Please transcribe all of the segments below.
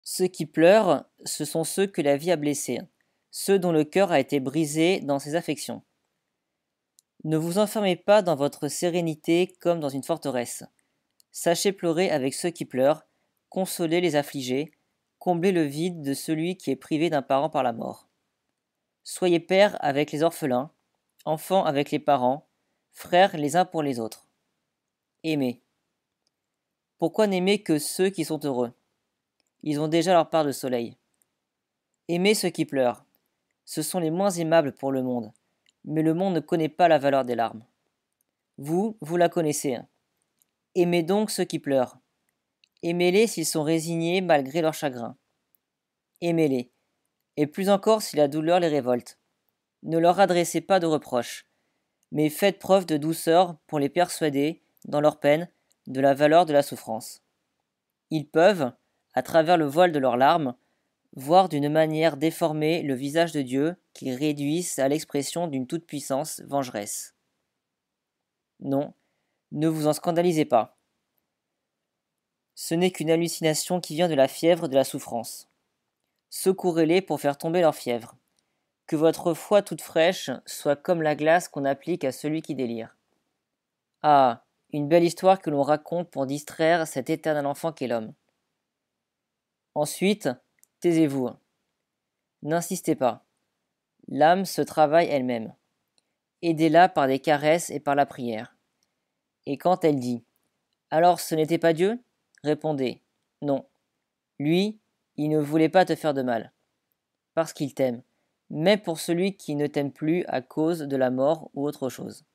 Ceux qui pleurent, ce sont ceux que la vie a blessés, ceux dont le cœur a été brisé dans ses affections. Ne vous enfermez pas dans votre sérénité comme dans une forteresse. Sachez pleurer avec ceux qui pleurent, consoler les affligés, combler le vide de celui qui est privé d'un parent par la mort. Soyez pères avec les orphelins, enfants avec les parents, frères les uns pour les autres. Aimez. Pourquoi n'aimer que ceux qui sont heureux? Ils ont déjà leur part de soleil. Aimez ceux qui pleurent. Ce sont les moins aimables pour le monde, mais le monde ne connaît pas la valeur des larmes. Vous la connaissez. Aimez donc ceux qui pleurent. Aimez-les s'ils sont résignés malgré leur chagrin. Aimez-les, et plus encore si la douleur les révolte. Ne leur adressez pas de reproches, mais faites preuve de douceur pour les persuader, dans leur peine, de la valeur de la souffrance. Ils peuvent, à travers le voile de leurs larmes, voir d'une manière déformée le visage de Dieu qu'ils réduisent à l'expression d'une toute-puissance vengeresse. Non, ne vous en scandalisez pas. Ce n'est qu'une hallucination qui vient de la fièvre de la souffrance. Secourez-les pour faire tomber leur fièvre. Que votre foi toute fraîche soit comme la glace qu'on applique à celui qui délire. Ah, une belle histoire que l'on raconte pour distraire cet éternel enfant qu'est l'homme. Ensuite, taisez-vous. N'insistez pas. L'âme se travaille elle-même. Aidez-la par des caresses et par la prière. Et quand elle dit alors ce n'était pas Dieu? Répondez non. Lui, il ne voulait pas te faire de mal. Parce qu'il t'aime, mais pour celui qui ne t'aime plus à cause de la mort ou autre chose.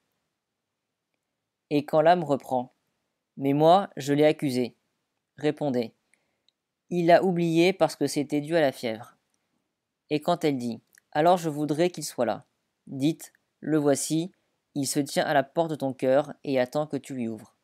Et quand l'âme reprend mais moi, je l'ai accusé. Répondez il l'a oublié parce que c'était dû à la fièvre. Et quand elle dit alors je voudrais qu'il soit là, dites le voici, il se tient à la porte de ton cœur et attend que tu lui ouvres.